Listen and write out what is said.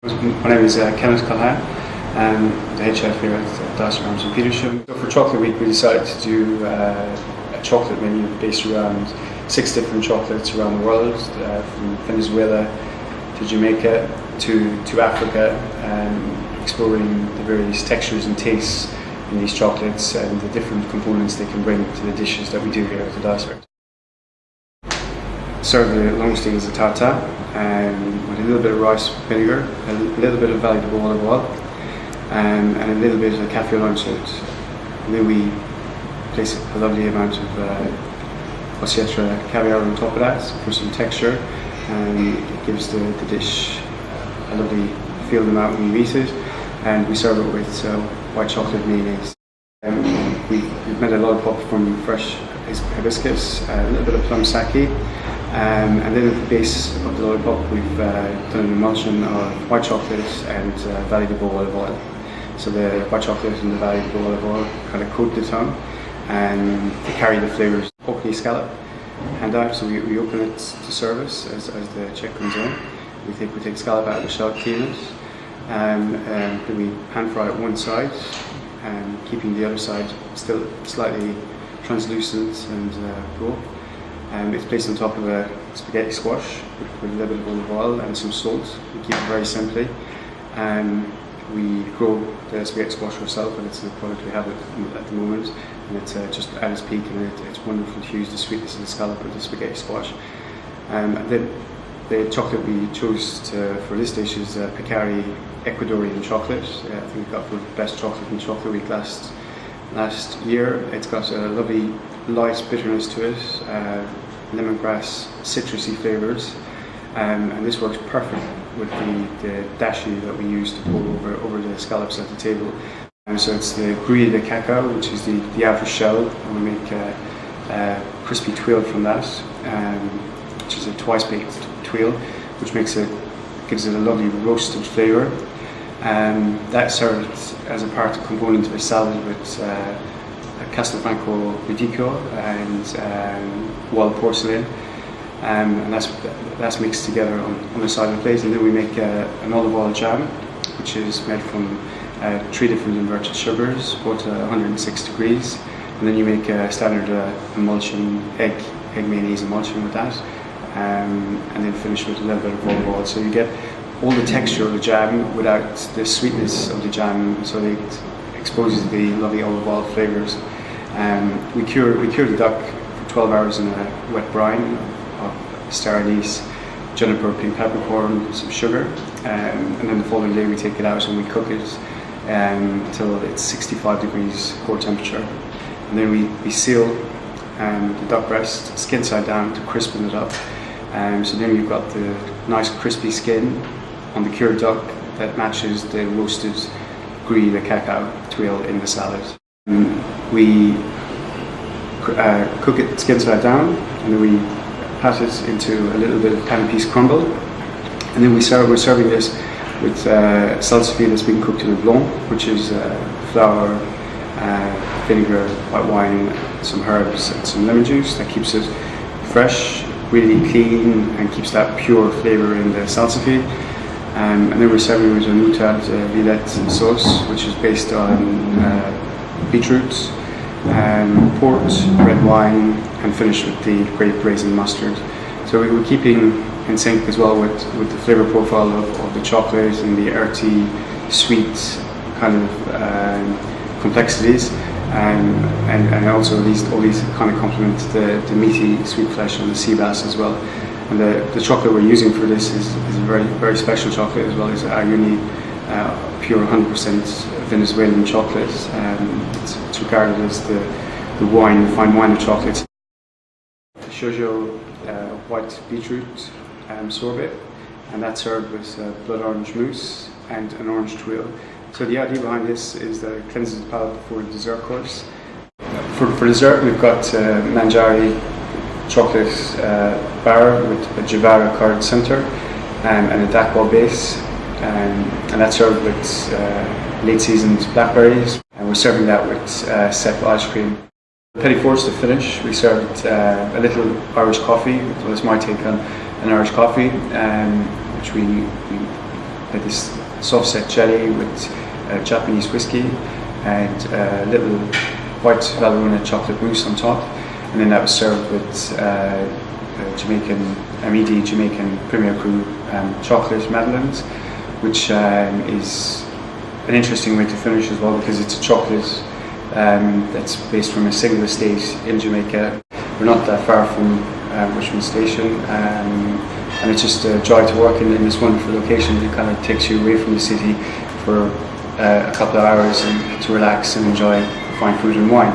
My name is Kenneth Calhan. I'm the head chef here at Dysart in Petersham. So for Chocolate Week we decided to do a chocolate menu based around 6 different chocolates around the world, from Venezuela to Jamaica to Africa, exploring the various textures and tastes in these chocolates and the different components they can bring to the dishes that we do here at the Dysart. Serve the Langoustine as a tartare with a little bit of rice vinegar, a little bit of valuable olive oil, and a little bit of Caviar lime salt. And then we place a lovely amount of Oscietra Caviar on top of that for some texture, and it gives the dish a lovely feel in the mouth when you eat it. And we serve it with white chocolate mayonnaise. We've made a lollipop from fresh hibiscus, a little bit of plum sake. And then at the base of the lollipop we've done an emulsion of white chocolate and valuable olive oil. So the white chocolate and the valuable olive oil kind of coat the tongue and they carry the flavours. Orkney scallop handout, so we open it to service as the check comes in. We take scallop out of the shell, clean it, then we pan fry it one side, keeping the other side still slightly translucent and raw. It's placed on top of a spaghetti squash with a little bit of olive oil and some salt. We keep it very simply. We grow the spaghetti squash ourselves, and it's the product we have at the moment. And it's just at its peak, and it's wonderful to use the sweetness of the scallop with the spaghetti squash. And then the chocolate we chose for this dish is Pacari Ecuadorian chocolate. I think we got for best chocolate in Chocolate Week last year. It's got a lovely light bitterness to it, lemongrass, citrusy flavours, and this works perfect with the Dashi that we use to pour over the scallops at the table. So it's the Grue, the Cacao, which is the outer shell, and we make a crispy tuile from that, which is a twice baked tuile, which gives it a lovely roasted flavour. That's served as a part component of a salad with Castelfranco radicchio and wild porcelain, and that's mixed together on the side of the plate. And then we make an olive oil jam, which is made from 3 different inverted sugars, both at 106 degrees. And then you make a standard emulsion, egg mayonnaise emulsion with that, and then finish with a little bit of olive oil. So you get all the texture of the jam without the sweetness of the jam, so it exposes the lovely olive oil flavours. We cure the duck for 12 hours in a wet brine of star anise, juniper, pink peppercorn, some sugar, and then the following day we take it out and we cook it until it's 65 degrees core temperature. And then we seal the duck breast skin side down to crispen it up. So then you've got the nice crispy skin on the cured duck that matches the roasted Grue, the Cacao tuile in the salad. We cook it skin side down, and then we pat it into a little bit of canapes crumble, and then we're serving this with salsify that's been cooked in a blanc, which is flour, vinegar, white wine, some herbs and some lemon juice that keeps it fresh, really clean, and keeps that pure flavour in the salsify. And then we're serving with a moutarde villette sauce, which is based on beetroot, port, red wine, and finished with the grape raisin mustard. So we're keeping in sync as well with the flavour profile of the chocolate and the earthy, sweet kind of complexities, and also all these kind of complement the meaty sweet flesh on the sea bass as well. And the chocolate we're using for this is a very, very special chocolate as well. It's Araguani, pure 100% Venezuelan chocolate. It's regarded as the fine wine of chocolates. Shoujo white beetroot sorbet, and that's served with blood orange mousse and an orange tuile. So the idea behind this is that it cleanses the palate before the dessert course. For dessert, we've got manjari chocolate bar with a Jivara curd centre and a dacquol base, and that's served with late seasoned blackberries, and we're serving that with Sep ice cream. Petit fours to finish, we served a little Irish coffee. Well, it's my take on an Irish coffee, which we this soft set jelly with Japanese whiskey and a little white Valrhona chocolate mousse on top, and then that was served with Jamaican Amedei Jamaican Premier Cru chocolate Madeleines, which is an interesting way to finish as well, because it's a chocolate that's based from a single estate in Jamaica. We're not that far from Richmond Station, and it's just a joy to work in this wonderful location. It kind of takes you away from the city for a couple of hours and to relax and enjoy fine food and wine.